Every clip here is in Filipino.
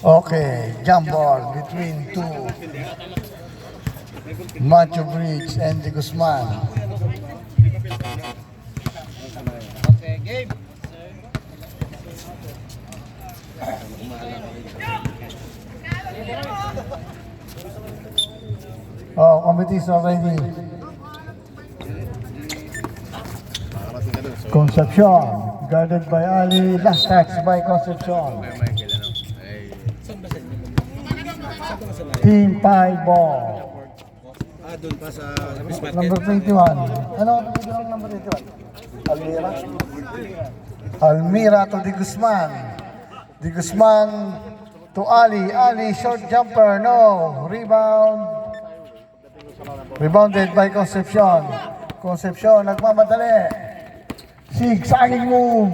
Okay, jump ball between two. Macho Bridge and De Guzman. Okay, game. Oh, competition ready. Concepcion, guarded by Ali, last touch by Concepcion. Team 5 ball. Doon pa sa Number 21. Ano ang pinag number 21? Almira. Almira to De Guzman. De Guzman to Ali. Ali, short jumper. No. Rebound. Rebounded by Concepcion. Concepcion, nagmamadali. Zigzagging move.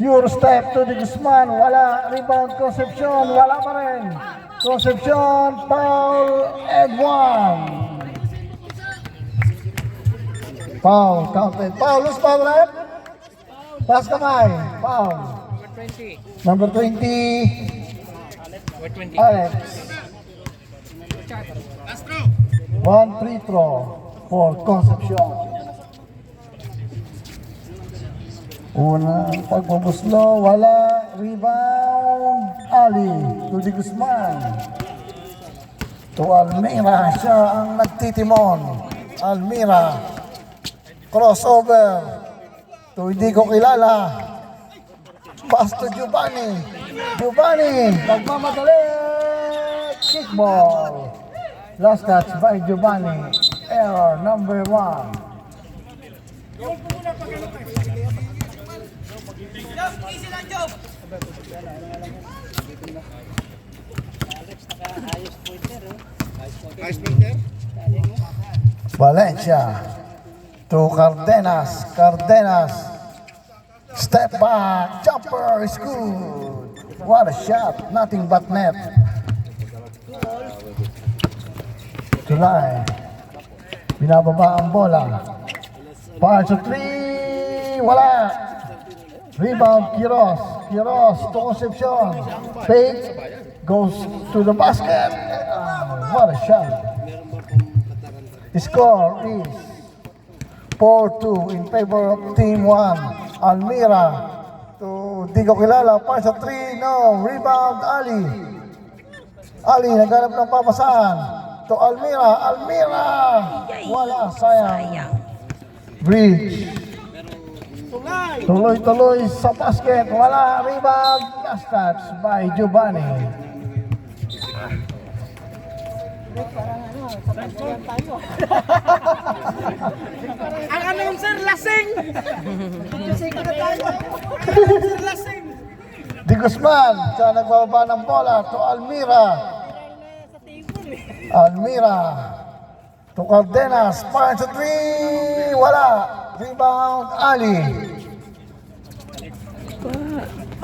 Euro step to De Guzman. Wala. Rebound Concepcion. Wala pa rin. Concepcion, foul, and one. Foul, counted. Foul, loose foul, rep. Pass kamay. Foul. Number 20. Alex. One free throw for Concepcion. Una, pagbubuslo, wala. Rebound. Ali to De Guzman. To Almira, siya ang nagtitimon. Almira. Crossover. To hindi ko kilala. Pass to Giovanni. Giovanni. Nagmamadali. Kickball. Last touch by Giovanni. Error number 1. Valencia to Cardenas. Cardenas. Step back. Jumper is good. What a shot. Nothing but net. Tulay. Binababa ang bola. Fire to 3. Wala. Rebound, Quiroz. Quiroz to Concepcion. Fake. Goes to the basket. What a shot. The score is 4-2 in favor of Team 1. Almira to di ko kilala. Fire to 3. No. Rebound, Ali. Ali, naghanap ng papasahan. To Almira. Almira. Wala. Sayang. Bridge. Tuloy-tuloy sa basket. Wala. Rebound. Last touch by Giovanni. Ang announcer lasing! Lasing! De Guzman. Siya nagbababa ng bola. To Almira. Almira. To Cardenas. Fire to 3. Wala. Rebound. Ali.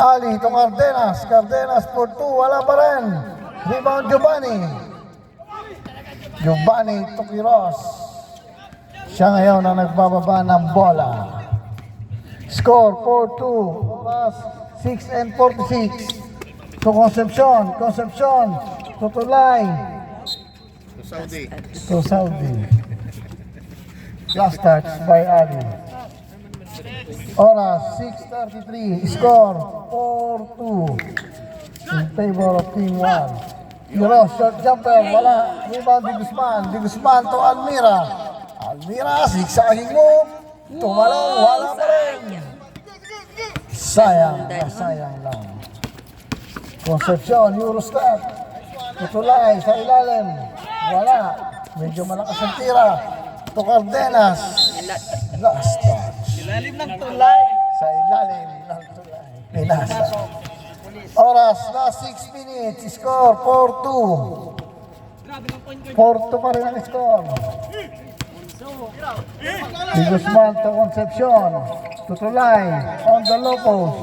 Ali to Cardenas. Cardenas for 2. Wala pa rin. Rebound Giovanni. Giovanni to Quiroz. Siya ngayon ang nagbababa ng bola. Score 4-2. Oras 6 and 46. To Concepcion. Concepcion. To Tulay. To Saudi. Last touch by Ali. Oras 6:33. Score 4-2 in favor of Team 1. Quiroz, short jumper, wala. Rebound De Guzman. De Guzman to Almira. Almira, zigzagging move. Tumalong, wala pa rin. Sayang, sayang lang. Concepcion, Euro step. Tutulay sa ilalim. Wala. Medyo malakas ang tira. To Cardenas. Last touch. Ilalim ng tulay. Sa ilalim ng tulay. Pinasa. Oras na 6 minutes. Score 4-2. 4-2 pa rin ang score. De Guzman to Concepcion. Tutulay on the low post.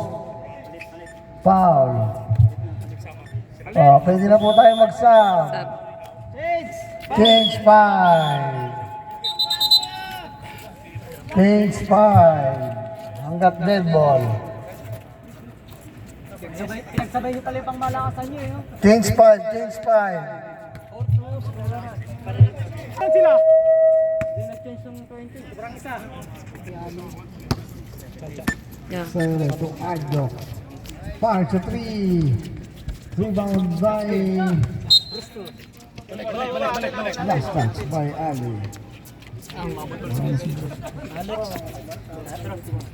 Foul. Pwede na po tayo mag-sub. Change 5. Change 5. Hanggat dead ball. Pinagsabay niyo pala yung pang malakasan niyo eh. Change 5, change 5. Saan sila? Hindi nag-change yung 20. Sobrang isa. Yeah. Sere to Agdok. Far to 3. Rebound by last touch by Ali.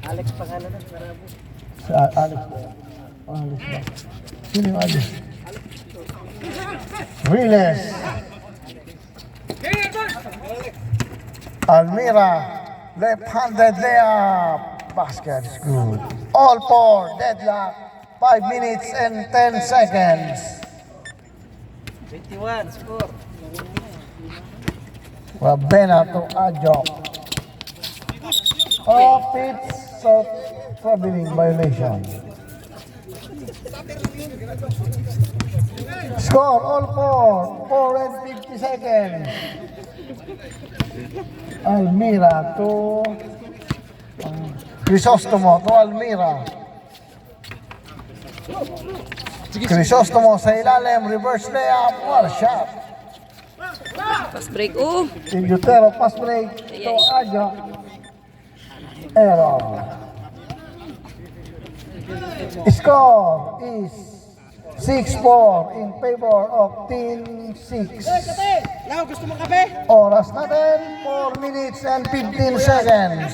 Alex pangalan na. Si Alex ba? Alex ba? Sino yung Alex? Riles. Almira. Left-handed layup. Basket is good. All four. Deadlock. 5 minutes and 10 seconds. 21, score. Rabena to Ajok. Off it's of traveling violation. Score all four. 4 and 50 seconds. Almira to Crisostomo to Almira. Crisostomo sa ilalim, reverse layup, what a shot. Fast break. Oh! Ingutero pass break to Ajok. Error. Score is 6-4 in favor of Team 6. Lau, gusto mo kape? Oras natin, 4 minutes and 15 seconds.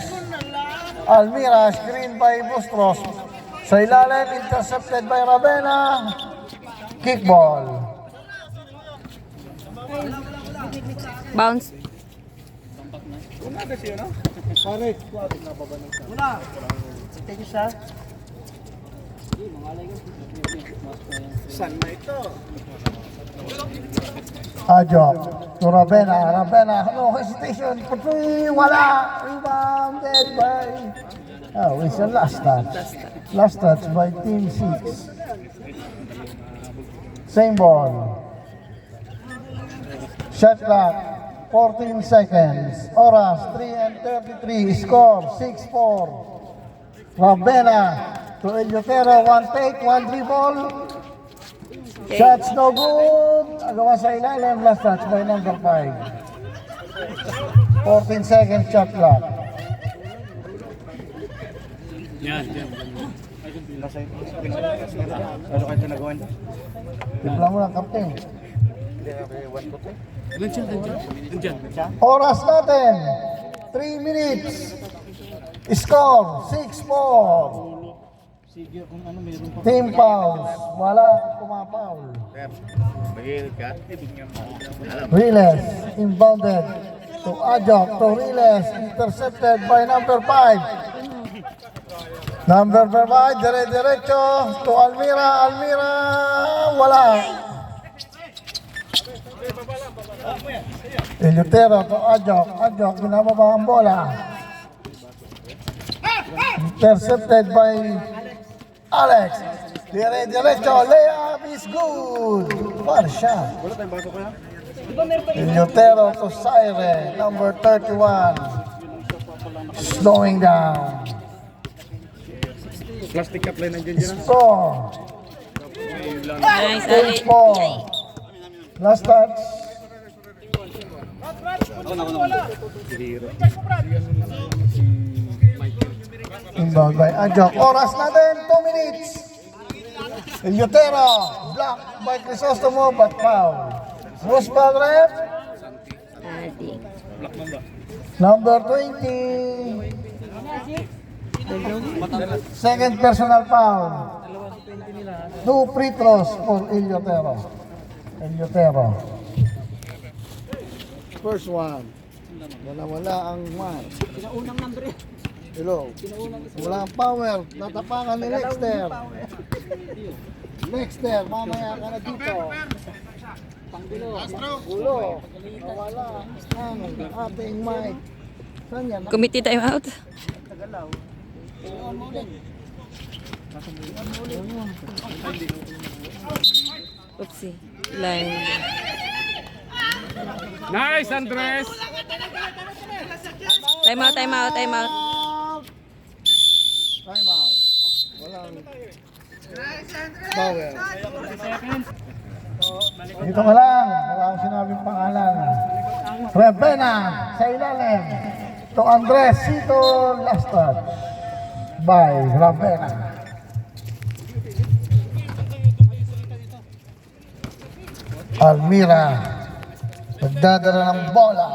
Almira, screen by Bustros. Sa ilalim, intercepted by Ravena. Kickball. Bounce. Muna. Tingin siya. Saan na ito? Ajok to Ravena. Ravena, no hesitation. Putri, wala. Rebounded by... Oh, it's a last touch. Last touch by Team 6. Same ball. Shot clock, 14 seconds. Oras, 3 and 33. Score, 6-4. Ravena to Eliotero. 1 take, 1 dribble. Shots no good. Agawa sa ilalim. Last touch by number 5. 14 seconds shot clock. Ano kayo nagawa niyo? Timpla mo lang, Kapten. Oras natin, 3 minutes. Score, 6-4. Team fouls, wala pumapaul. Riles, inbounded to Ajok, to Riles, intercepted by number 5. Number 5, dire-diretso to Almira, Almira, wala. Eliotero to Ajok, Ajok, binababa ang bola. Intercepted by Alex. Dire-diretso, layup is good. What a shot. Eliotero to Sire, number 31. Slowing down. Plastic cup line nandiyan dyan. Score. Nice, Ali. 8-4. Last touch. Inbound by Ajok. Oras natin, 2 minutes. Eliotero, blocked by Crisostomo, but foul. Who's foul ref? Adi. Number 20. Second personal foul. 2 free throws for Eliotero. Eliotero. First one. Wala ang man. Pinaunang number eh. Hello. Wala ang power. Natapangan ni Lexter. Lexter, mamaya ka na dito. Ulo. Wala ang ating mic. Saan yan? Committee time out. Oopsie. Line. Nice, Andres! Time out, time out, time out. Time out. Walang Bawal. Dito ka lang. Wala akong sinabing pangalan. Rebena sa ilalim. To Andres Cito last touch. By Rebena. Almira. Nagdadala ng bola.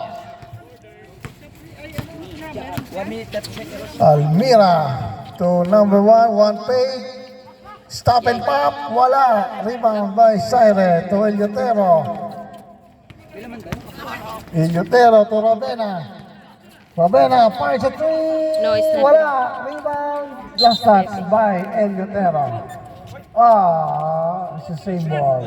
Almira to number 1 page. Stop and pop, wala. Rebound by Saire to Eliotero. Eliotero to Ravena. Ravena fires a three. No, it's not. Wala. Rebound. Last touch by Eliotero. It's the same ball.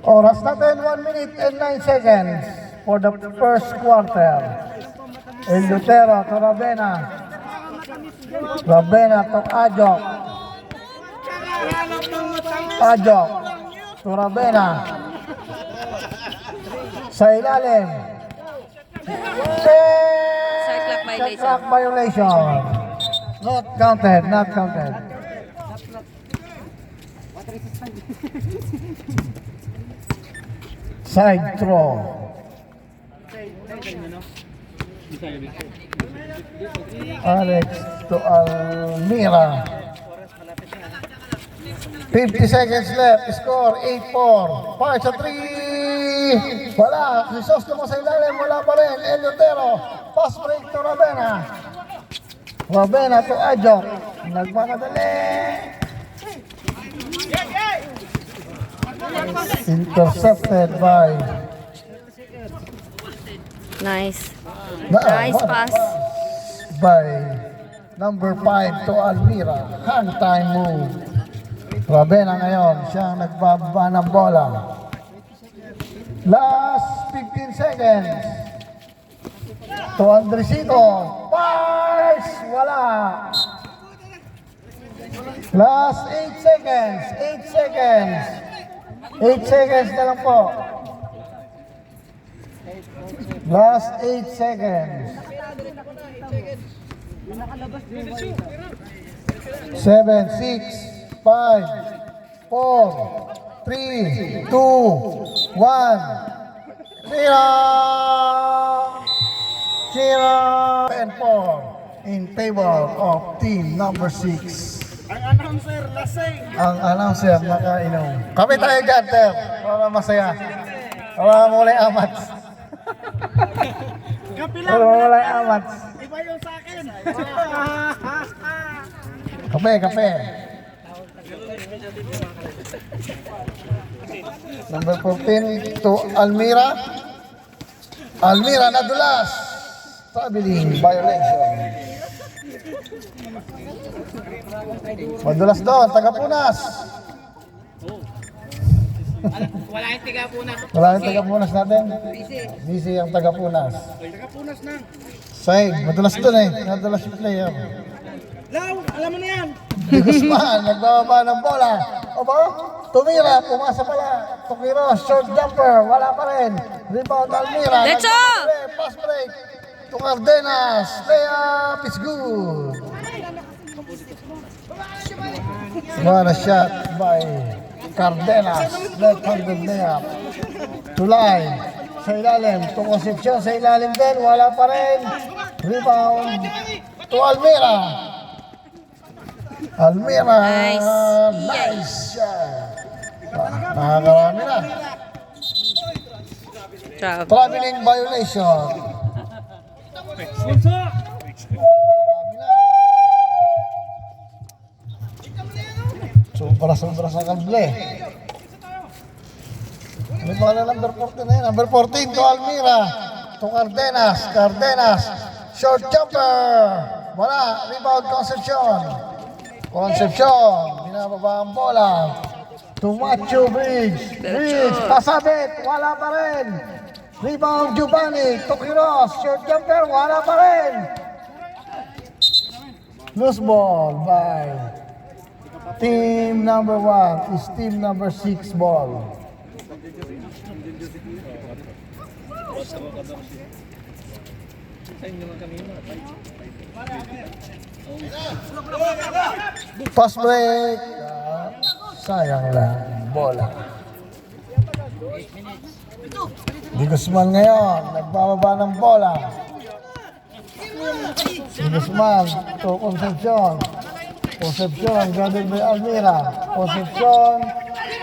Oras natin 1 minute and 9 seconds for the first quarter. Eliotero to Ravena. Ravena to Ajok. Ajok to Ravena. Sa ilalim. Shot clock violation. Shot clock violation. Not counted, not counted. Side throw. Alex to Almira. 50 seconds left. Score 8-4. Fires a 3. Wala. Crisostomo sa ilalim. Wala pa rin. Eliotero. Pass break to Ravena. Ravena to Ajok. Nagmakadali. Intercepted by Nice. Nice pass. by number 5 to Almira. Hang time move. Ravena ngayon, siya ang nagbababa ng bola. Last 15 seconds. To Andresito. Fires! Wala. Last 8 seconds. 8 seconds. 8 seconds na lang po. Last 8 seconds. 7, 6, 5, 4, 3, 2, 1, 0, and 4 in favor of team number 6. Ang announcer, lasing. Ang announcer nakainom. Kami tayo dyan, Ter. Para masaya. Para mawala yung amats. Kapi Para lang. mawala yung amats. Iba yung sa akin. Kape, kape. Number 14 to Almira. Almira nadulas. Traveling violation. Madulas doon, taga-punas. Wala yung tiga po na. Wala yung taga-punas natin. Busy ang taga-punas. Tagapunas na. Saig, madulas doon eh. Nadulas yung player. Lau, alam mo na yan. Di Guzman, nagbababa ng bola. Opo, tumira, pumasa pala. Tukiro, short jumper, wala pa rin. Rebound Almira. Let's go! Nagbabago, pass break. To Cardenas, layup is good. What a shot by Cardenas. Left-handed layup. Tulay. Sa ilalim. To Concepcion sa ilalim din. Wala pa rin. Rebound. To Almira. Almira. Nice. Nice shot. Nakakarami na. Travel. Traveling violation. Bunso. Sobra sa kable. Ano ba na number 14 na yun? Number 14 to Almira. To Cardenas. Cardenas. Short jumper. Wala. Rebound Concepcion. Concepcion. Binababa ang bola. To Macho Bridge. Bridge. Pasabit. Wala pa rin. Rebound Giovanni. To Quiroz. Short jumper. Wala pa rin. Loose ball by team number 1 is team number 6 ball. Fast break. Sayang lang. Bola. Di Guzman ngayon. Nagbababa ng bola. Di Guzman to Concepcion. Concepcion. Gathered by Almira. Concepcion.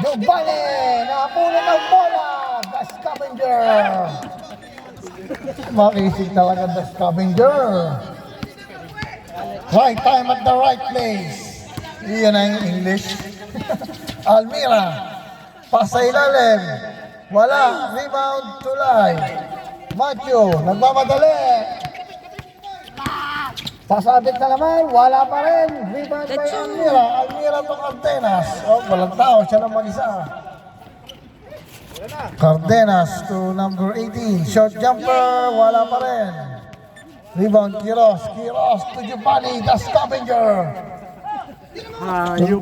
Dubali. Nakapunan ng bola. The Scavenger. Makisig talaga the Scavenger. Right time at the right place. Iyan ang English. Almira. Pasa ilalim. Wala. Rebound Tulay. Matthew. Nagmamadali. Pasabit na naman. Wala pa rin. Rebound by Almira. Almira to Cardenas. Oh, walang tao. Siya lang mag-isa. Cardenas to number 18. Short jumper. Wala pa rin. Rebound Quiros. Quiros to Giovanni. The Scavenger.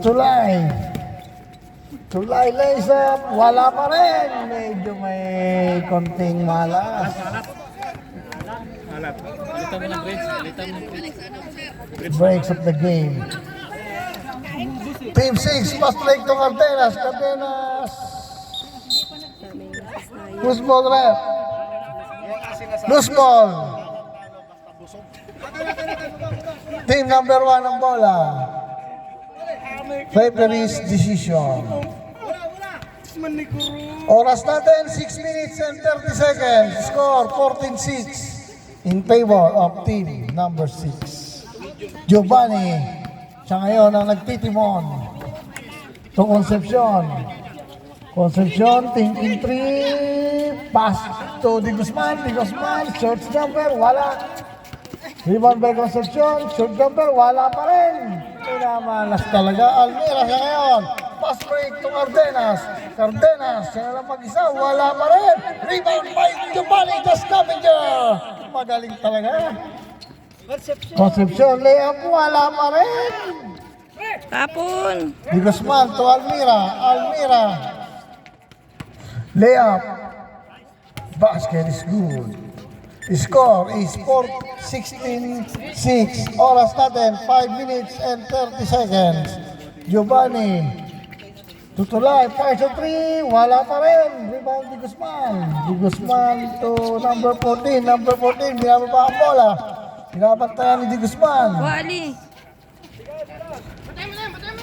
Tulay. Tulay lays up. Wala pa rin. Medyo may konting malas. Alat. Balitan mo ng grades. Balitan mo ng grades. Breaks of the game. Team 6. Fast break to Cardenas. Cardenas. Loose ball rep. Loose ball. Team number 1 ang bola. Referee's decision. Oras natin, 6 minutes and 30 seconds. Score, 14-6 in favor of team number 6. Giovanni, siya ngayon ang nagtitimon. To Concepcion. Concepcion, thinking 3. Pass to Di Guzman. Di Guzman, short jumper, wala. Rebound by Concepcion, short jumper, wala pa rin. Pinamalas talaga. Almira siya ngayon. Pass break to Cardenas. Cardenas, siya lang mag-isa, wala pa rin. Rebound by Giovanni, the Scavenger. Magaling talaga. Concepcion, layup, wala pa rin. Tapon. Di Guzman to Almira. Almira. Layup. Basket is good. Score is 16-6. Oras natin, 5 minutes and 30 seconds. Giovanni. Tutulay, fire sa 3. Wala pa rin. Rebound Di Guzman. Di Guzman to number 14. Number 14, binababa ang bola. Pinabantayan ni Di Guzman. Wali.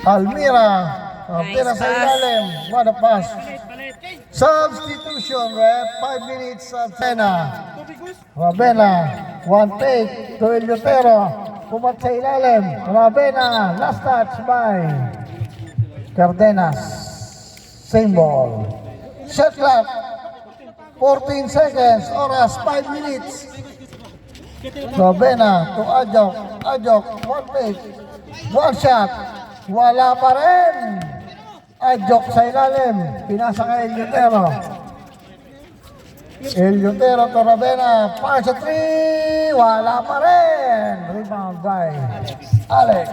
Almira. Pera Nice sa pass. ilalim. What a pass. Substitution, rep. 5 minutes of Sena. Rabena. One take to Eliotero. Pumat sa ilalim. Rabena. Last touch by Cardenas. Same ball. Shot clock. 14 seconds. Oras 5 minutes. Rabena to Ajok. Ajok. One take. One shot. Wala pa rin. Ajok sa ilalim. Pinasa kay Eliotero. Eliotero to Rabena. Fire sa 3. Wala pa rin. Rebound by Alex.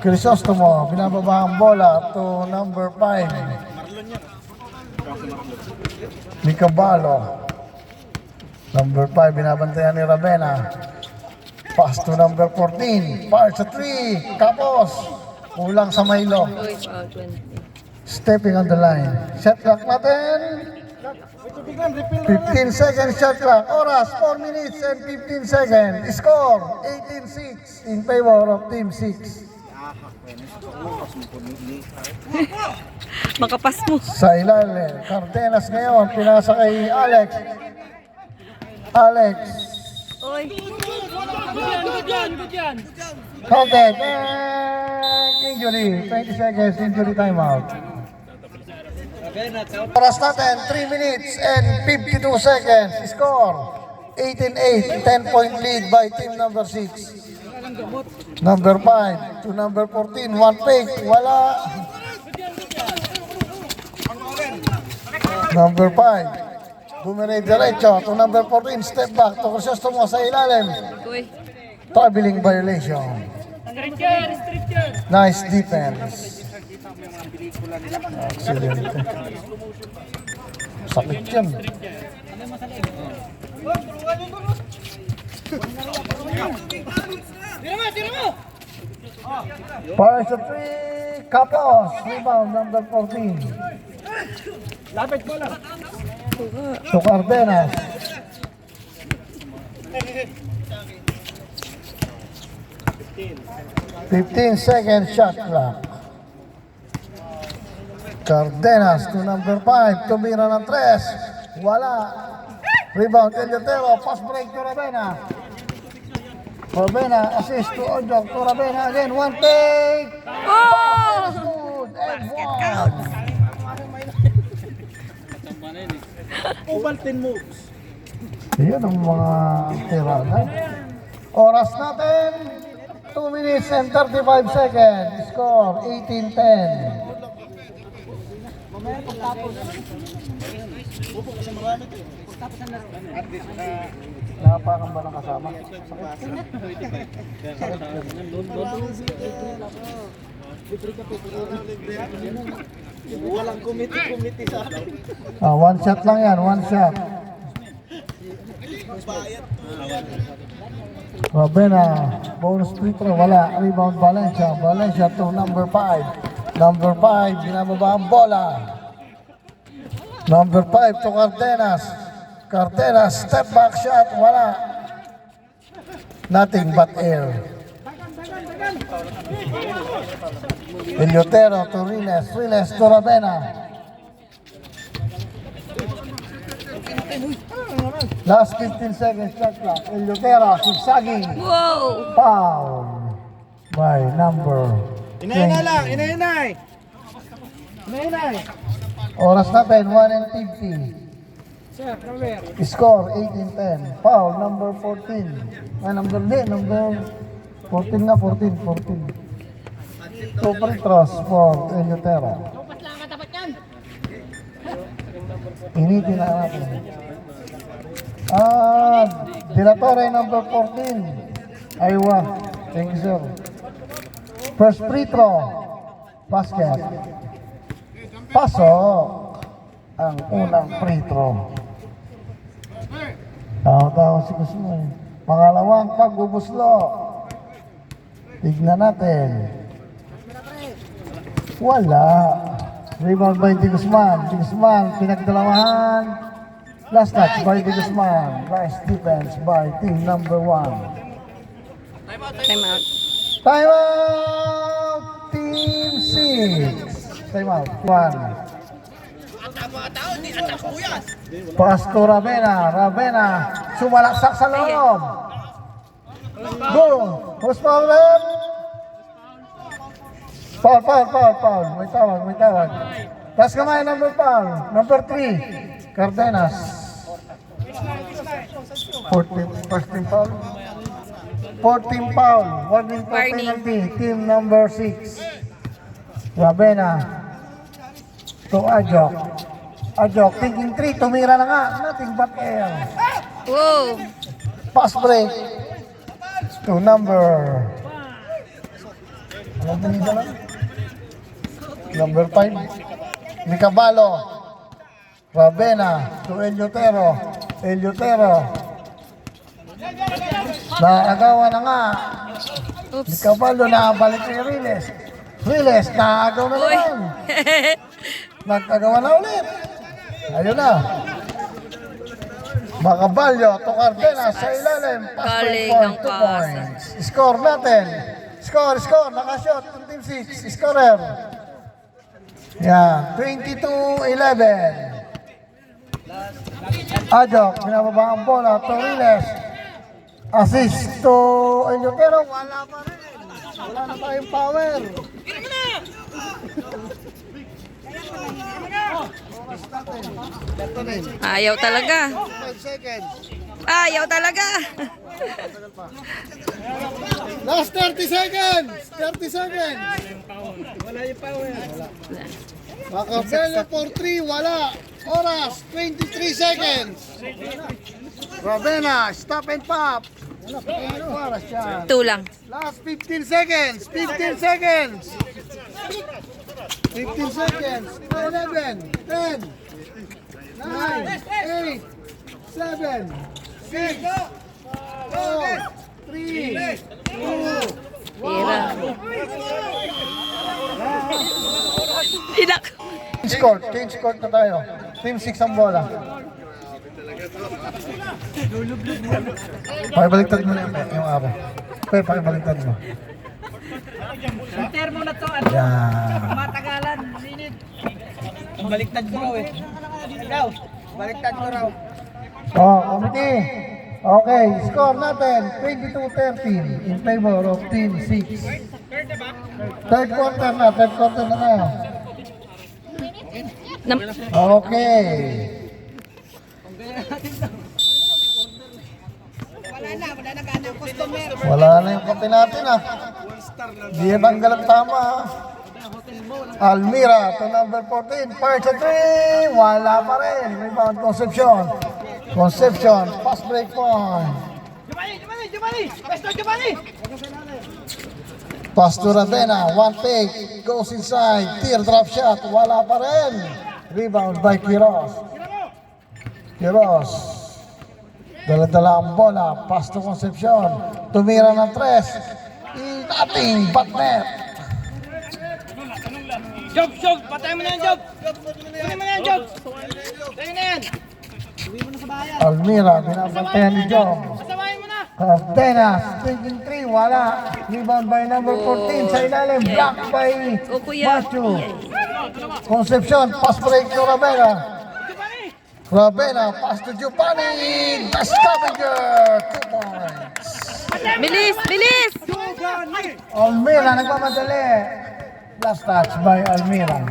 Crisostomo. Binababa ang bola to number 5. Micabalo. Number 5. Binabantayan ni Rabena. Pass to number 14. Fire sa 3. Kapos. Kulang sa Milo. Uy, foul 20. Stepping on the line. Shot clock natin. 15 seconds shot clock. Oras, 4 minutes and 15 seconds. Score, 18-6 in favor of Team 6. Makapas mo. Sa ilalim. Cardenas ngayon. Pinasa kay Alex. Alex. Uy. Counted. And injury. 20 seconds injury timeout. Oras natin, 3 minutes and 52 seconds. Score, 18-8. 10-point lead by team number 6. Number 5 to number 14. One pick. Wala. Number 5. Bumire diretso to number 14. Step back to Crisostomo sa ilalim. Uy. Traveling violation. Nice defense. Excellent. Sakit yan. Fires a three. Capos. Rebound number 14. Lapit mo lang. To Cardenas. Fifteen seconds shot clock. Cardenas to number 5. Tumira ng 3. Wala. Rebound Eliotero. Pass break to Ravena. Ravena assist to Ojok. To Ravena again. One take. Oh! Good. And Basket one. count. Ovaltine moves. Yan ang mga tirada. Oras natin, 2 minutes and 35 seconds. Score, 18-10. Napakang ba ng kasama? Walang committee sa akin. One shot lang yan, one shot. Ravena, bonus free throw, wala. Rebound Valencia. Valencia to number 5. Number 5, binababa ang bola. Number 5 to Cardenas. Cardenas, step back shot, wala. Nothing but air. Eliotero to Riles. Riles to Ravena. Last 15 seconds shot clock. Eliotero, sigsaging. Wow! Foul by number Inay-inay 20. lang, inay-inay. Inay-inay. Oras natin, 1 and 50. Score, 18-10. Foul, number 14. Number 14 na, 14. Two free throws for Eliotero. Initin na natin. Dilatore, number 14. Aywa. Thank you, sir. First free throw. Basket. Pasok. Ang unang free throw. Tawa-tawa si Kusmo eh. Pangalawang pagbubuslo. Tignan natin. Wala. Rebound by Di Guzman. Di Guzman, pinagdalawahan. Last touch by Di Guzman. Nice defense by team number 1. Time out. Time out! Team 6. Time out. 1. Pass to Ravena. Ravena. Sumalaksak sa loob. Go. Who's foul left? Foul. May tawag. Taas kamay, number foul. Number 3. Cardenas. 14 foul. 14 foul. Warning for Warning. penalty. Team number 6. Ravena. To Ajok. Ajok, thinking 3. Tumira na nga. Nothing but air. Wow! Pass break. To number. Ano ba lang? Number 5. Micabalo. Ravena. To Eliotero. Naagawa na nga. Oops. Micabalo na balik kay Riles. Naagaw na Uy! naman. Nagagawa na ulit. Ayun na. Macaballo to Cardenas sa ilalim. Pass Galing by ng 2 pasa. points. Score natin. Score. Nakashot ng Team 6. Scorer. Yan. 22-11. Ajok. Binababa ang bola. Toriles. Assist to Eliotero. Wala pa rin. Wala na tayong power. Ayaw talaga. 5 seconds. Ayaw talaga. Last 30 seconds. 30 seconds. Wala yung power. Macabello for 3. Wala. Oras. 23 seconds. Ravena. Stop and pop. Wala pa tayo oras yan. 2 lang. Last 15 seconds. 15 seconds. 15 seconds. 11. 10. 9. 8. 7. Tira. Inak. Change court na tayo. Team 6 ang bola. Pakibaliktad mo na yung araw. Pero pakibaliktad mo. Inter mo na to. Ano? Yan. Matagalan. Minit. Baliktad mo raw eh. Ikaw. Baliktad mo raw. Oh, committee. Okay, score natin 22-13 in favor of Team 6. Third quarter na tayo. Okay. Wala na yung kape natin ah. Di tanggal ang tama ah. Almira to number 14. Fire sa 3. Wala pa rin. Rebound Concepcion. Fast break point. Pass to Ravena. One take. Goes inside. Teardrop shot. Wala pa rin. Rebound by Quiroz. Dala-dala ang bola. Pass to Concepcion. Tumira ng 3. Nothing but net. Job! Patay mo na yan, Job! Patay mo na yan, Job! Patay na yan! Uwi mo na sa bayan. Almira, binabantayan ni Jom. Pasabayin mo na! Cardenas, 23, wala. Rebound by number 14 sa ilalim. Block by O kuya. Matthew. Concepcion, pass break to Ravena. Pass to Giovanni. The scavenger, 2 points. Bilis! Bilis! Almira, nagmamadali. Last touch by Almira.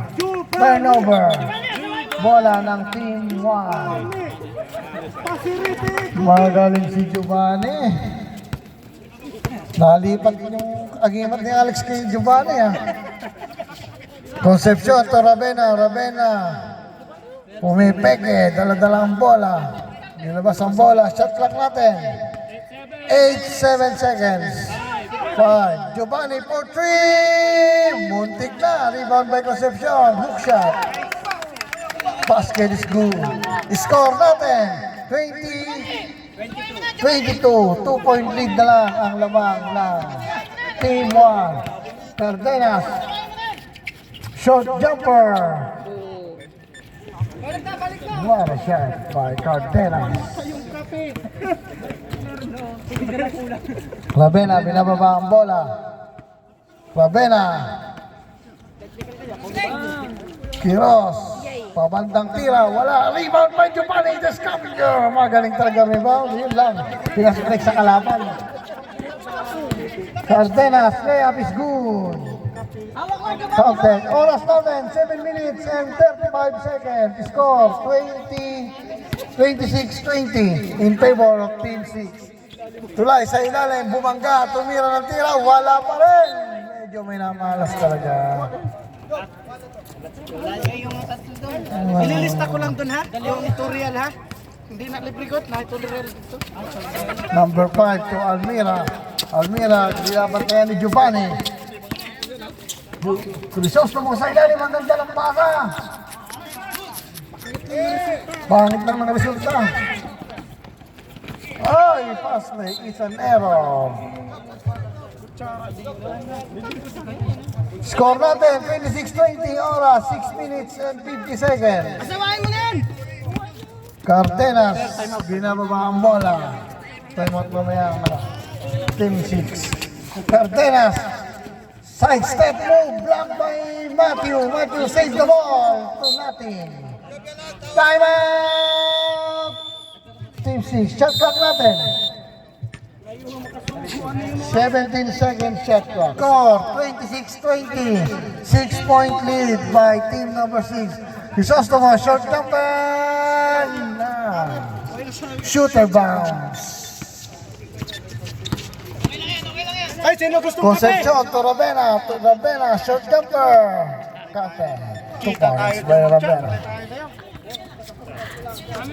Turnover. Bola ng Team 1. Magaling si Giovanni. Nalipat yung agimat ni Alex kay Giovanni ah. Concepcion to Ravena. Pumipeke. Dala-dala ang bola. Nilabas ang bola. Shot clock natin. 8-7 seconds. 5. Giovanni for 3. Muntik na. Rebound by Concepcion. Hook shot. Basket is good. Score natin. 22. 2-point lead na lang ang lamang ng Team 1. Cardenas. Short jumper. What a shot by Cardenas. Ravena, binababa ang bola. Ravena. Quiroz. Pabandang tira. Wala. Rebound by Giovanni. The scavenger. Magaling talaga rebound. Yun lang. Pinasbreak sa kalaban. Cardenas. Layup is good. Counted. Oras natin. 7 minutes and 35 seconds. Score 26-20 in favor of Team 6. Tulay sa ilalim. Bumangga. Tumira ng tira. Wala pa rin. Medyo may namalas talaga. Ililista ko lang dun ha, yung tutorial ha. Hindi na librigot na tutorial dito. Number 5 to Almira. Almira, binabantayan ni Giovanni. Crisostomo sa ilalim. Ang ganda ng pasa. Pangit lang ng resulta. Ay, pass play is an error. Score natin, 26-20 oras, 6 minutes and 50 seconds. Pasabayin mo na yan! Cardenas, binababa ang bola. Time out mamaya ang Team 6. Cardenas, side step move, blocked by Matthew. Matthew saves the ball to nothing. Time out! Team 6, shot clock natin. 17 seconds shot clock. Score 26-20. 6-point lead by team number 6. Crisostomo, short jumper. Shooter bounce. Ay, sino gusto Concepcion to Ravena. Short jumper. Captain. 2 points by Ravena.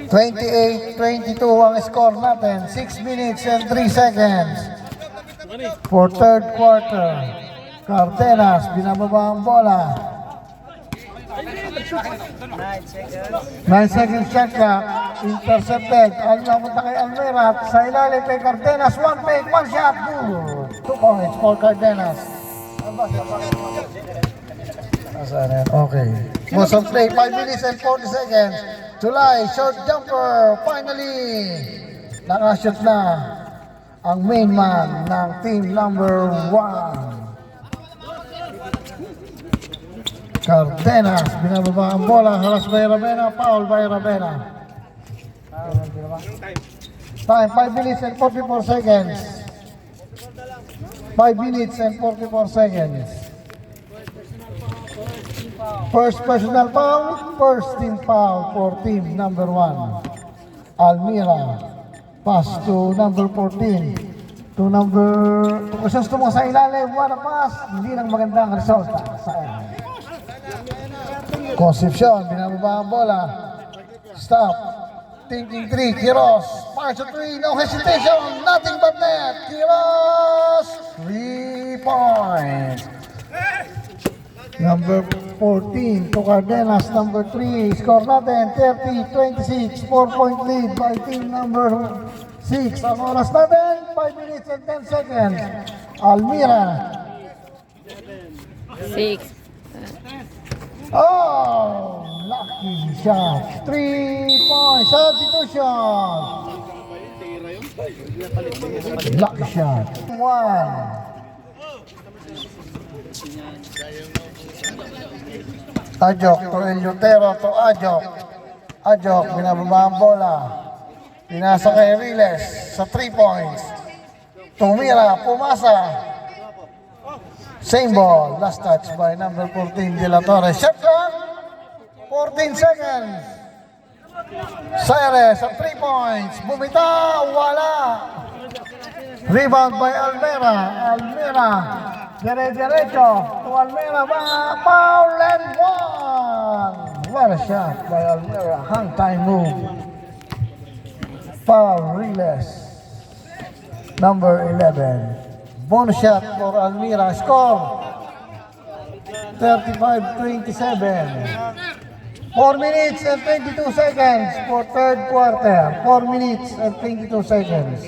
28-22 ang score natin. 6 minutes and 3 seconds. For third quarter. Cardenas, binababa ang bola. 9 seconds shot clock. Intercepted. Punta kay Almira. Sa ilalim kay Cardenas. One take, one shot. Good. 2 points for Cardenas. Okay. Most of play, 5 minutes and 40 seconds. July, short jumper. Finally, nakashoot na ang main man ng team number 1. Cardenas, binababa ang bola. Haras by Ravena, foul by Ravena. Time, 5 minutes and 44 seconds. 5 minutes and 44 seconds. First personal foul, first team foul for team number 1. Almira, pass to number 14. To number, kusas mo sa ilalim, one pass, hindi nang magandang resulta. Sayang. Concepcion, binababa ang bola. Stop. Thinking 3, Quiros. Fires a 3, no hesitation, nothing but net. Quiros, 3 points. Number 14 to Cardenas, number 3. Score natin, 30-26. 4-point lead by team number 6. Ang oras natin, 5 minutes and 10 seconds. Almira. 6. Oh, lucky shot. 3 points. Substitution. Lucky shot. 1. Ajok to Eleuterio to Ajok. Ajok, binababa ang bola. Pinasa kay Riles sa 3 points. Tumira, pumasa. Same ball. Last touch by number 14, De La Torre. Shot clock. 14 seconds. Saires sa 3 points. Bumita, wala. Rebound by Almira. Almira. Derecho to Almira. Foul and 1. What a shot by Almira. Hang time move. Foul, Riles. Number 11. Bonus shot for Almira. Score 35-27. 4 minutes and 22 seconds for third quarter. 4 minutes and 22 seconds.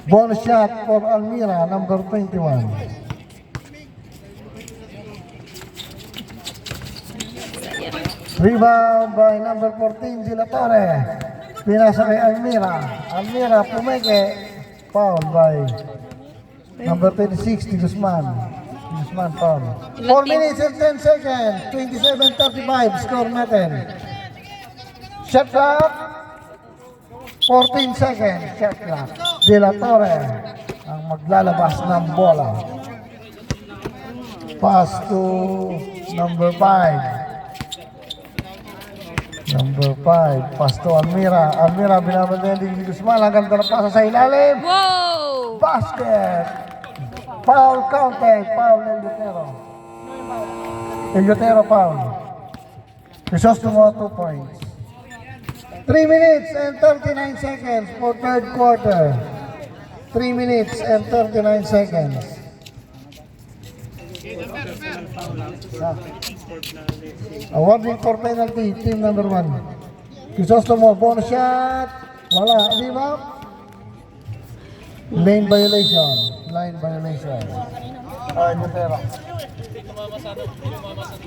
Bonus shot for Almira, number 21. Rebound by number 14, De La Torre. Pinasa kay Almira. Almira pumeke. Foul by number 36, de Guzman. De Guzman foul. 4 minutes and 10 seconds. 27-35. Score natin. Shot clock. 14 seconds. Shot clock. De La Torre ang maglalabas ng bola. Pass to number 5. Number 5, pass to Almira. Almira, binabantayan din ni Guzman. Hanggang pasa sa ilalim. Wow! Basket. Foul counted. Foul Eleuterio. Eleuterio foul. Crisostomo 2 points. 3 minutes and 39 seconds for third quarter. 3 minutes and 39 seconds. Awarding for penalty, team number 1. Crisostomo, bonus shot. Wala, rebound. Lane violation. Line violation. Eleuterio.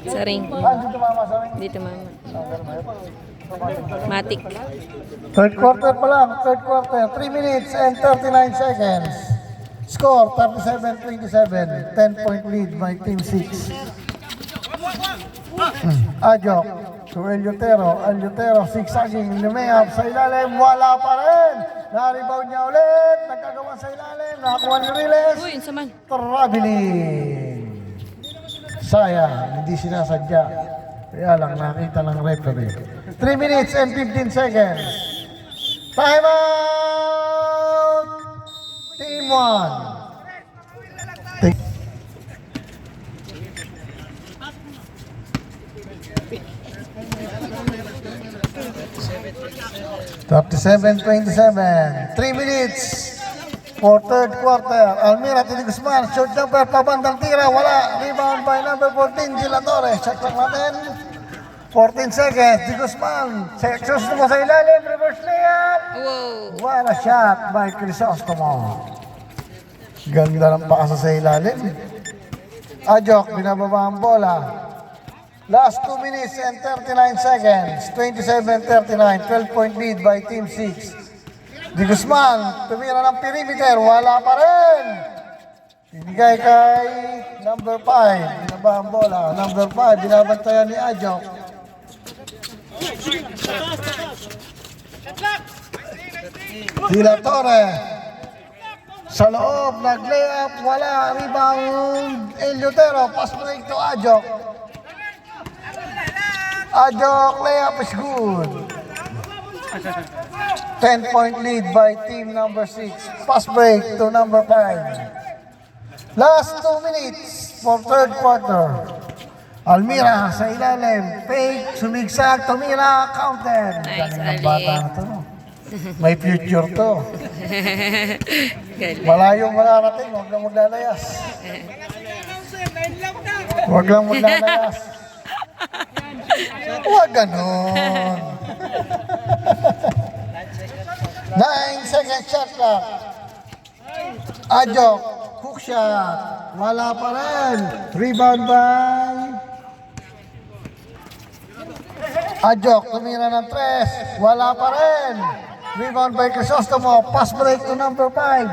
Sa ring. Dito tumama sa ring. Dito mama. Matik. Third quarter pa lang, third quarter. 3 minutes and 39 seconds. Score 37-27. 10-point lead by Team 6. Ajok to Eleuterio. Eleuterio, zigzagging, lumayap sa ilalim. Wala pa rin. Na-rebound niya ulit. Nagkagawa sa ilalim. Nakakuha ni Riles. Uy, yun saman. Traveling. Sayang, hindi sinasadya. Kaya lang nakita ng referee. 3 minutes and 15 seconds. Time out! Team 1. 37-27. 3 minutes For third quarter, Almira Tini Guzman, short jumper, pabandang tira, wala. Rebound by number 14, Gila Torres. Check lang natin. 14 seconds, Di Guzman. Susunod mo sa ilalim, reverse layup. Wow. What a shot by Crisostomo. Ganda ng pakasa sa ilalim. Ajok, binababa ang bola. Last 2 minutes and 39 seconds. 27-39, 12-point lead by Team 6. Di Guzman, tumira ng perimeter, wala pa rin. Binigay kay number 5. Binaba ang bola. Number 5, binabantayan ni Ajok. Gila Torres. Sa loob, nag-layup, wala. Rebound, Eliotero. Pass break to Ajok. Ajok, layup is good. 10-point lead by team number 6. Pass break to number 5. Last 2 minutes for third quarter. Almira sa ilalim. Fake, sumigsag, tumira, counted. Nice, Galing ang Ali. bata na to, no? May future to. Galing. Malayong mararating, huwag lang maglalayas. Huwag lang maglalayas. Huwag ganon. 9 seconds shot clock. Ajok, hook shot. Wala pa rin. Rebound by Ajok, tumira ng 3. Wala pa rin. Rebound by Crisostomo. Pass break to number 5.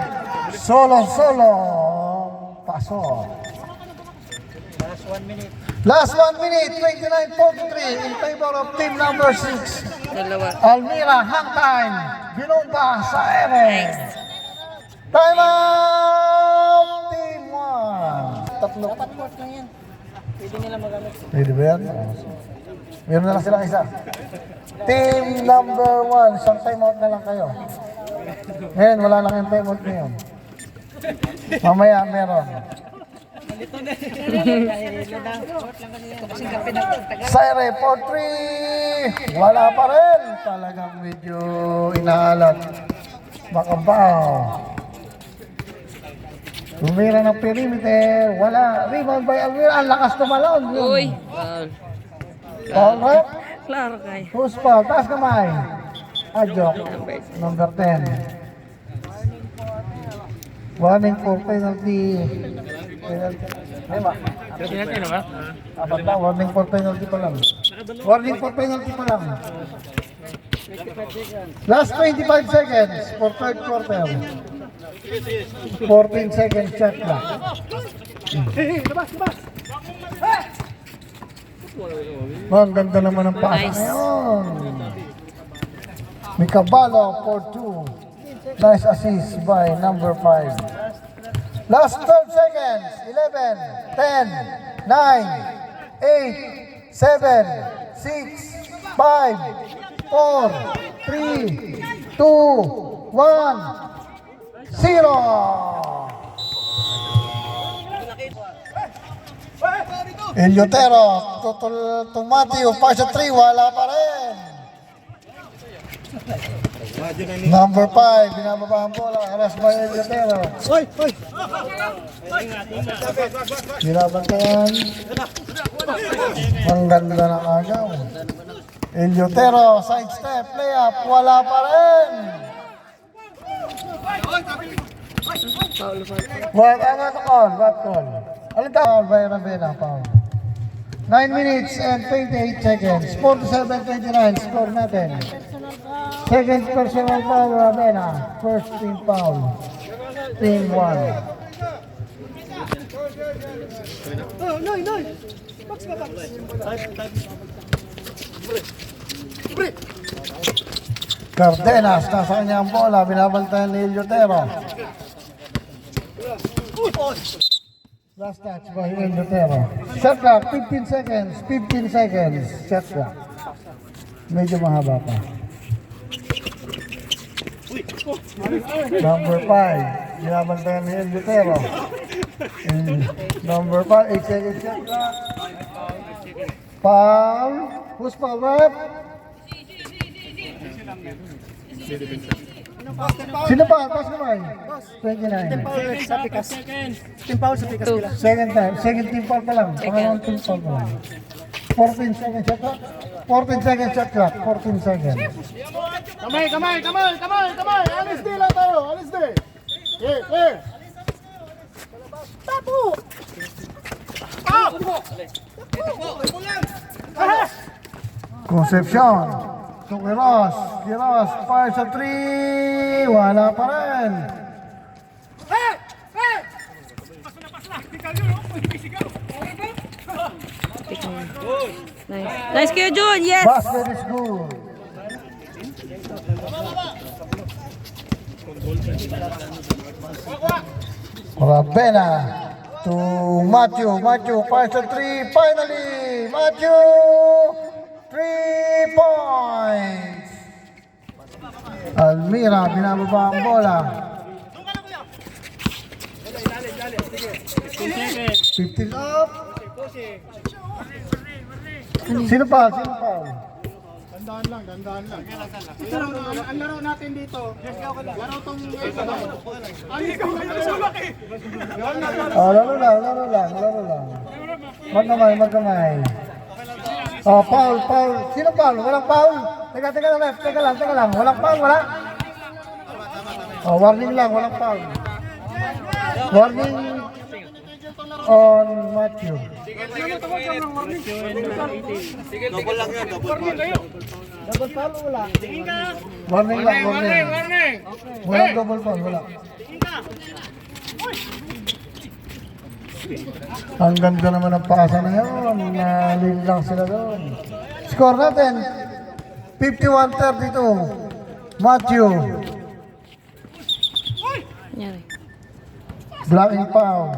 Solo. Paso. Last 1 minute, 29-43 in favor of team number 6. Dalawa. Almira, hang time. Binumba sa ere. Time out! Team 1. Tatlo. Dapat court lang yan. Pwede nila magamit. Pwede ba yan? Meron na lang silang isa. Team number 1, isang time out na lang kayo. Ngayon, wala lang yung time out ngayon. Mamaya meron. Saire for 3. Wala pa rin. Talagang medyo inaalat. Makabaw. Tumira ng perimeter. Wala. Rebound by Almira. Ang lakas tumalon. Uy. Foul. Foul rep. Klaro kay. Who's foul? Taas kamay. Ajok. Number 10. Warning for penalty. Lima. Penalty na ba? Apat na, warning for penalty pa lang. Warning for penalty pa lang. Last 25 seconds for third quarter. 14 seconds shot clock. Ang ganda naman ng pasa Nice. ngayon. Mikabalo for 2. Nice assist by number 5. Last 12 seconds. 11, 10, 9, 8, 7, 6, 5, 4, 3, 2, 1, 0. Eliotero, Matthew, Pasha 3, wala pa rin. Number 5, binababa ang bola, aras by Eliotero. Binabantayan. Ang ganda ng agaw. Eliotero, side step, layup, wala pa rin. What call? Alin tawag by Ravena, foul. 9 minutes and 28 seconds. 47-29, score natin. Second personal foul, Ravena. First team foul. Team 1. Cardenas, nasa kanya ang bola, binabantayan ni Eliotero. Last touch by Eliotero. Shot clock, 15 seconds, 15 seconds. Shot clock. Medyo mahaba pa. Number 5, binabantayan ni Eliotero. Number 5, 8 seconds shot clock. Foul. Who's foul, rep? Sino pa? Pass kamay. 29. Sa pikas. Team foul sa pikas nila. Second time. Second team foul pa lang. Pangalawang team foul pa lang. 14 seconds shot clock. 14 seconds shot clock. 14 seconds. Kamay! Alis di lang tayo! Alis di! Clear! Tapo! Concepcion. To Quiroz. Quiroz. Fire sa 3. Wala pa rin. Nice. Nice kayo, Jun. Yes. Basket is good. Rabena to Matthew. Matthew fires a 3. Finally, Matthew 3 points. Almira binababa ang bola. 15 up. Sino pa? Sino pa? Dandaan lang. Ang laro natin dito. Laro tong... Laro lang. Magkamay. Foul. Sino foul? Walang foul. Teka lang. Walang foul, wala? Warning lang, walang foul. Warning on Matthew. Double lang yan, double foul. Double foul wala. Warning lang. Walang double foul, wala. Ang ganda naman ng pasa na yun. Nalil lang sila doon. Score natin. 51-32. Matthew. Nangyari. Blocking foul.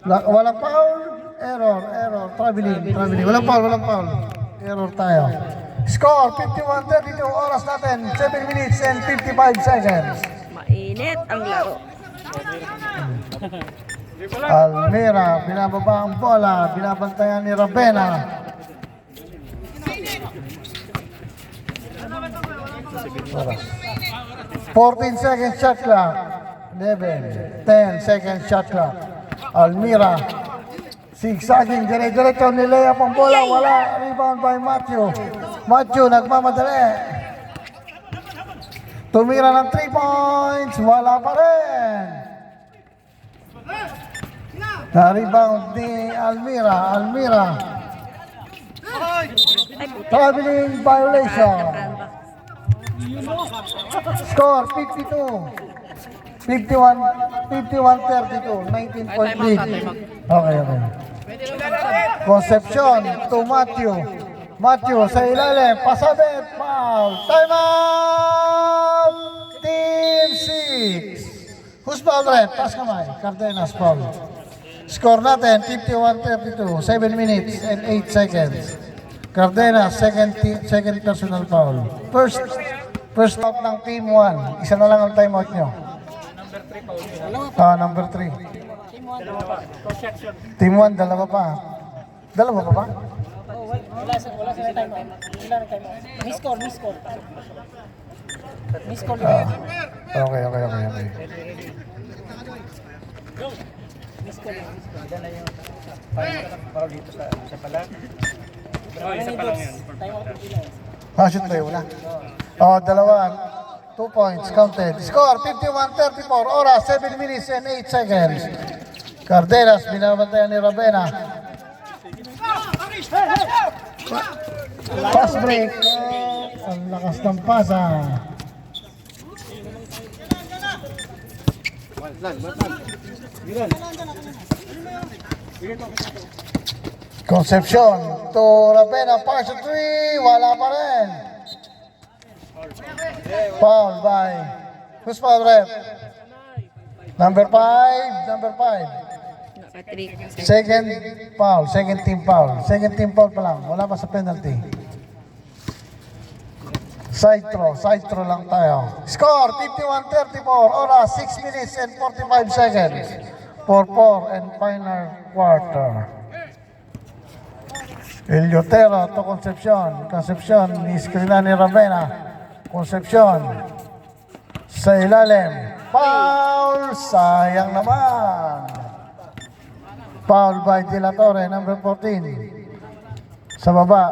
Walang foul. Error. Traveling. Walang foul. Error tayo. Score 51-32. Oras natin 7 minutes and 55 seconds. Mainit ang laro. Almira, binababa ang bola. Binabantayan ni Rabena. Oras. 14 seconds shot clock. 11, 10 seconds shot clock. Almira. Zigzagging, dire-diretso ni Lea pang bola. Wala. Rebound by Matthew. Matthew, nagmamadali. Tumira ng 3 points. Wala pa rin. Na-rebound ni Almira. Traveling violation. Score 52. 51-32. 19-point lead. Okay. Concepcion to Matthew. Matthew sa ilalim. Pasabit. Foul. Time out. Team 6. Who's foul red? Pass kamay. Cardenas foul. Score natin 51-32. 7 minutes and 8 seconds. Cardenas second personal foul. First out ng team 1. Isa na lang ang timeout nyo. Number 3. Team 1, dalawa pa. Dalawa pa ba? Wala sa timeout. Miss score. Okay. Isa pa lang yan. Shoot ba yun na? Dalawa. 2 points counted. Score 51-34. Oras 7 minutes and 8 seconds. Cardenas binabantayan ni Rabena. Pass break. Ang lakas ng pasa. Concepcion to Rabena. Pass 3. Wala pa rin. Foul by who's foul ref? Number 5. Naka-trick. Second team foul pa lang. Wala pa sa penalty. Side throw lang tayo. Score 51-34. Oras 6 minutes and 45 seconds. 4-4 and final quarter. Eliotero to Concepcion. Concepcion, ni-screenan ni Rabena. Concepcion. Sa ilalim. Foul! Sayang naman. Foul by De La Torre, number 14. Sa baba.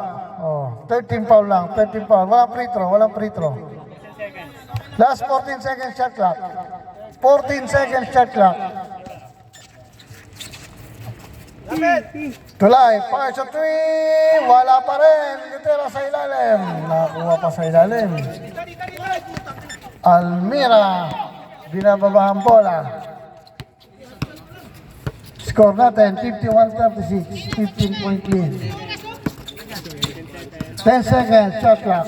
Oh, 13 foul lang. 13 foul. Walang free throw. Walang free throw. Last 14 seconds shot clock. 14 seconds shot clock. Tulay. Fire shot 3. Wala pa rin. Gutera sa ilalim. Nakakuha pa sa ilalim. Almira. Binababa ang bola. Score natin, 51-36, 15-point lead. 10 seconds, shot clock.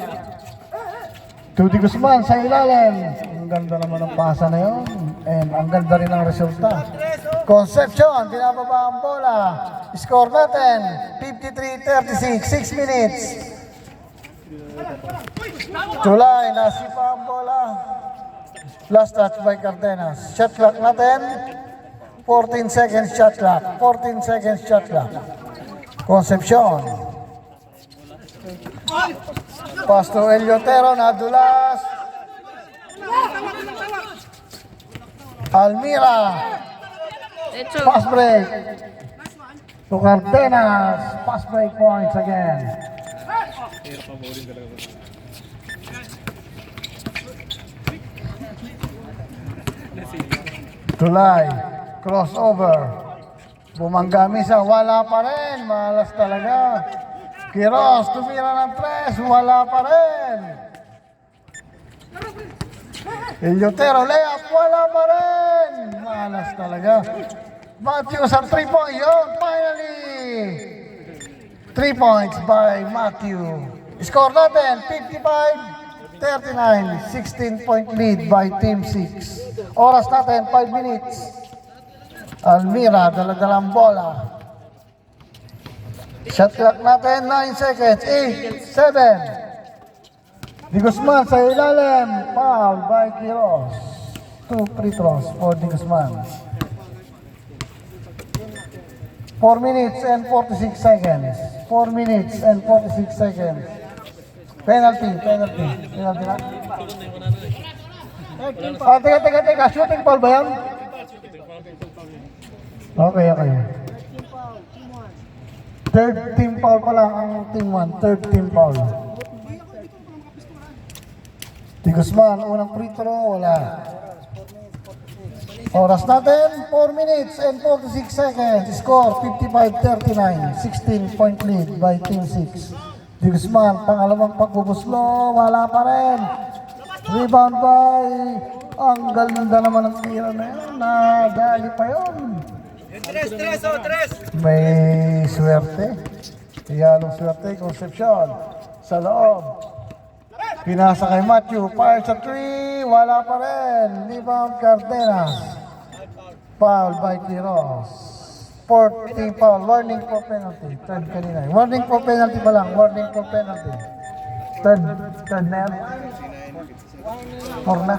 Tuti Guzman sa ilalim. Ang ganda naman ng pasa na yun. And ang ganda rin ang resulta. Concepcion, binababa ang bola. Score natin, 53-36, 6 minutes. Tulay, nasipa ang bola. Last touch by Cardenas. Shot clock natin, 14 seconds shot clock. 14 seconds shot clock. Concepcion. Pass to Eliotero, nadulas. Almira. Echo. Pass break. To Cardenas. Pass break points again. Tulay. Crossover. Bumanggami sa wala pa rin. Malas talaga. Quiroz, tumira ng tres. Wala pa rin. Eliotero, layup. Wala pa rin. Malas talaga. Matthews ang 3 point. Yun, finally. 3 points by Matthew. Score natin, 55-39. 16-point lead by Team 6. Oras natin, 5 minutes. Almira, daladalang bola. Shot clock natin, 9 seconds. 8, 7. Di Guzman sa ilalim. Foul by Quiroz. 2 free throws for Di Guzman. 4 minutes and 46 seconds. 4 minutes and 46 seconds. Penalty na. Teka. Shooting foul ba yan? Okay. Third team foul pa lang ang team 1. Third team foul. Di Guzman, unang free throw, wala. Oras natin, 4 minutes and 46 seconds. Score, 55-39. 16-point lead by Team 6. Di Guzman, pangalawang pagbubuslo, wala pa rin. Rebound by, ang ganda naman ng tira na yun. Nadali pa yun. May swerte. Iyalong swerte, Concepcion. Sa loob. Pinasa kay Matthew, fire sa 3, wala pa rin. Rebound Cardenas. Foul by Quiroz. 14 foul, warning for penalty. Third kanina. Warning for penalty pa lang, warning for penalty. Third na yan. Four na.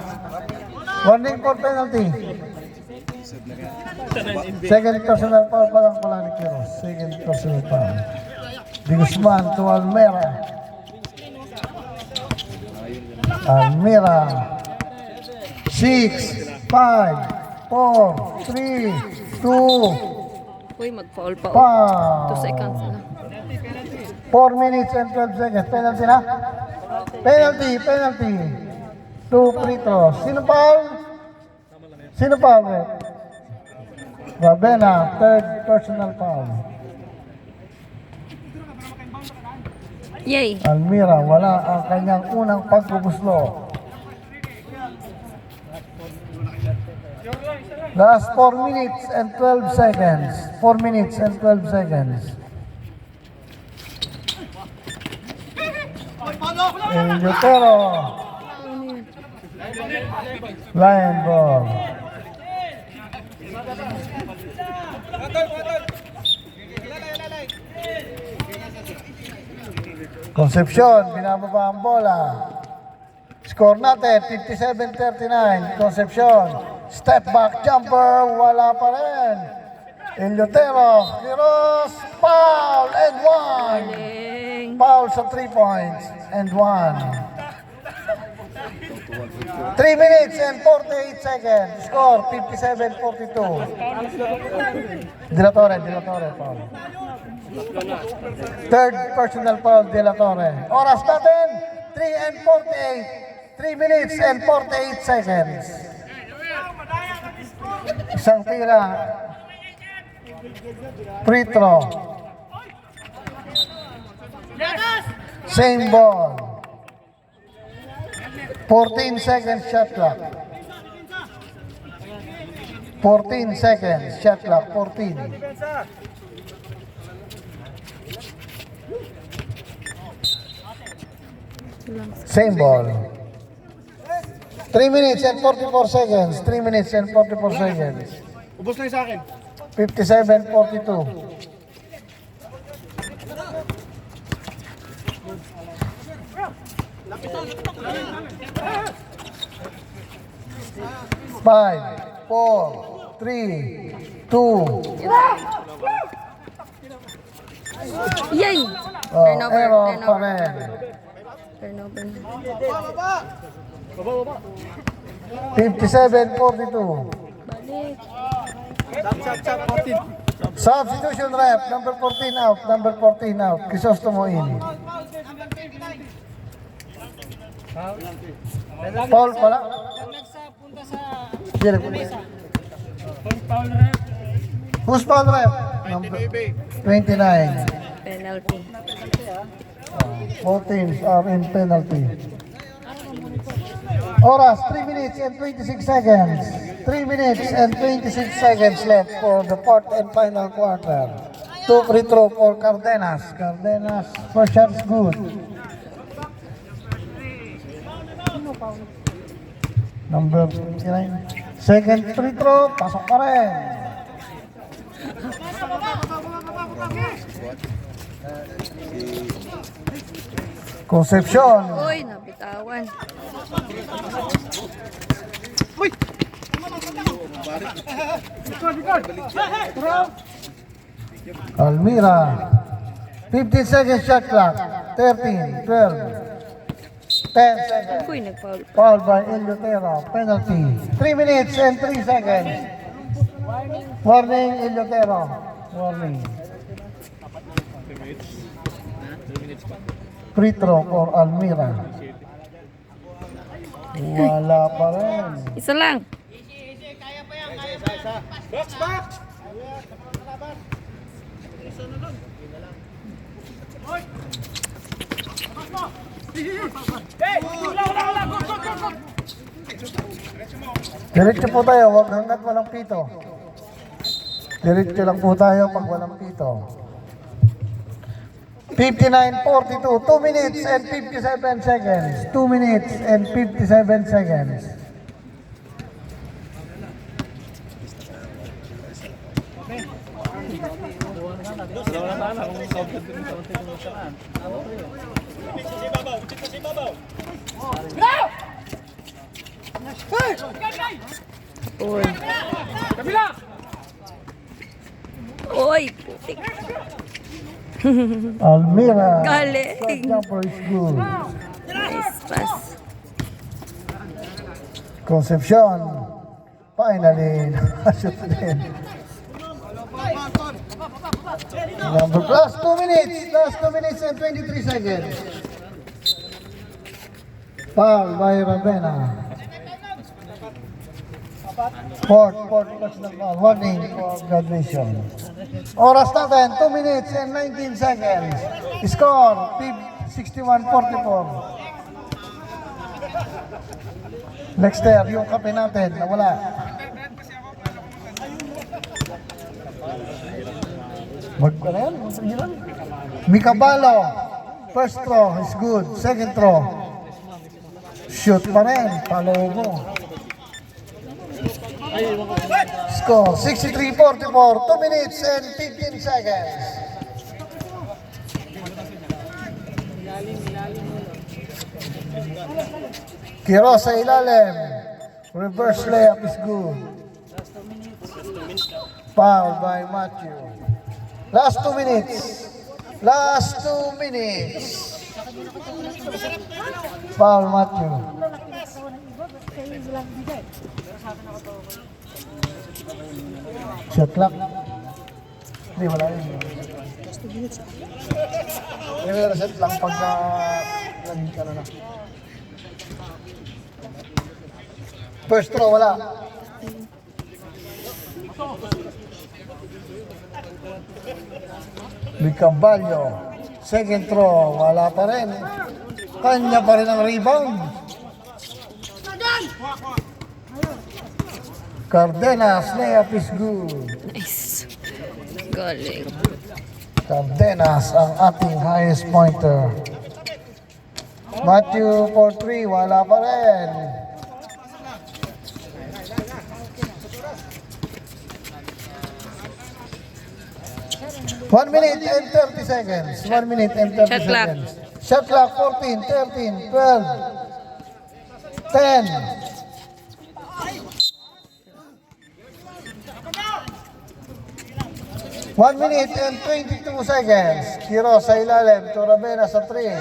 Warning for penalty. Second personal foul pa lang pala ni Quiroz. Second personal foul. Di Guzman to Almira. Almira. 6, 5, 4, 3, 2, Uy, mag-foul pa. Foul. 2 seconds na. 4 minutes and 12 seconds. Penalty na? Penalty. 2 free throws. Sino foul? Rabena, third personal foul. Yay. Almira, wala ang kanyang unang pagbubuslo. Last 4 minutes and 12 seconds. 4 minutes and 12 seconds. Eliotero. Line ball. Concepcion, binababa ang bola. Score natin, 57-39. Concepcion, step back jumper, wala pa rin. Eliotero, Quiroz, foul and 1. Galing. Foul sa 3 points and 1. 3 minutes and 48 seconds. Score 57-42. De La Torre, foul. Third personal foul, De La Torre. Oras natin, 3 and 48. 3 minutes and 48 seconds. Isang tira. Free throw. Same ball. 14 seconds shot clock. 14 seconds shot clock. 14. Same ball. 3 minutes and 44 seconds. 3 minutes and 44 seconds. Ubus na yung sa akin. 57-42. Five, 4, 3, 2. Yay! Turnover, Error pa turnover. rin. Turnover. 57-42. Balik. Substitution rep, number 14 out, number 14 out. Crisostomo in. Foul pala. Who's foul rep? Number 29. Penalty. 14 are in penalty. Oras, 3 minutes and 26 seconds. 3 minutes and 26 seconds left for the fourth and final quarter. 2 free throw for Cardenas. Cardenas, first shot is good. Number 29. Second free throw, pasok pa rin. Concepcion. Uy, nabitawan. Almira. 15 seconds shot clock. 13, 12, 10 seconds. Uy, nag-foul. Foul by Eliotero. Penalty. 3 minutes and 3 seconds. Warning, Eliotero. Warning. Free throw for Almira. Wala pa rin. Isa lang. Diretso po tayo, wag hanggat walang pito. Diretso lang po tayo pag walang pito. 59-42, 2 minutes and 57 seconds. 2 minutes and 57 seconds. Uy. Uy, putik. Almira. Galing. Shot jumper is good. Nice pass. Concepcion. Finally, nakashoot din. Number plus 2 minutes. Last 2 minutes and 23 seconds. Foul by Ravenna. Fourth personal foul. Warning for graduation. Oras natin, 2 minutes and 19 seconds. Score, 61-44. Lexter, yung kape natin, nawala. Magparan, Mikabalo, first throw is good. Second throw, shoot pa rin, palobo. Score, 63-44, 2 minutes and 15 seconds. Quiroz sa ilalim. Reverse layup is good. Foul by Matthew. Last 2 minutes. Last 2 minutes. Foul Matthew. Shot clock. Hindi, wala yun. May reset lang pagka naging ka na. First throw, wala. Licaballo. Second throw, wala pa rin. Kanya pa rin ang rebound. Cardenas, layup is good. Nice. Galing. Cardenas ang ating highest pointer. Matthew for 3, wala pa rin. One minute and 30 seconds. 1 minute and 30 Shot clock. seconds. Shot clock, 14, 13, 12, 10. One minute and 22 seconds. Kiro sa ilalim. Torabena sa 3.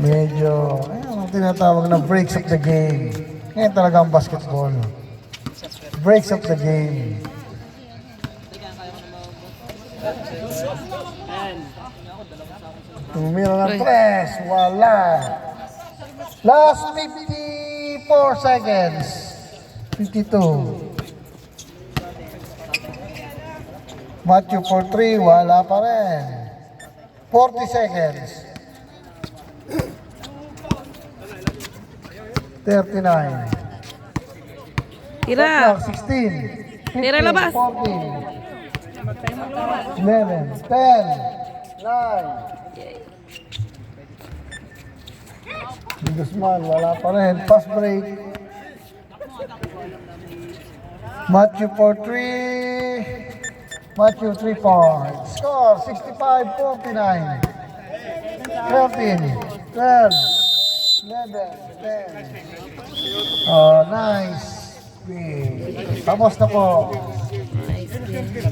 Medyo, ayun ang tinatawag na breaks of the game. Ngayon talaga ang basketball. Breaks of the game. Tumira ng 3. Wala. Last 54 seconds. 52. Matthew for 3, wala pa rin. 40 seconds. 39. Tira. 16. 15, Tira labas. 14. 11. 10. 9. Guzman, wala pa rin. Pass break. Matthew for 3. Matthew 3 points. Score 65-49. 13, 12, 11, 10. Oh, nice. Tapos na po.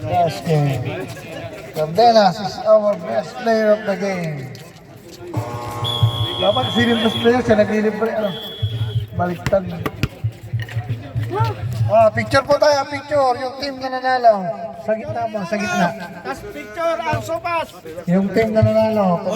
Last game. Cardenas is our best player of the game. Dapat sinong best player siya naglilibre. Baliktad. Picture po tayo, picture. Yung team na nanalo. Sa gitna po, sa gitna. Last picture, ang sopas. Yung team na nanalo.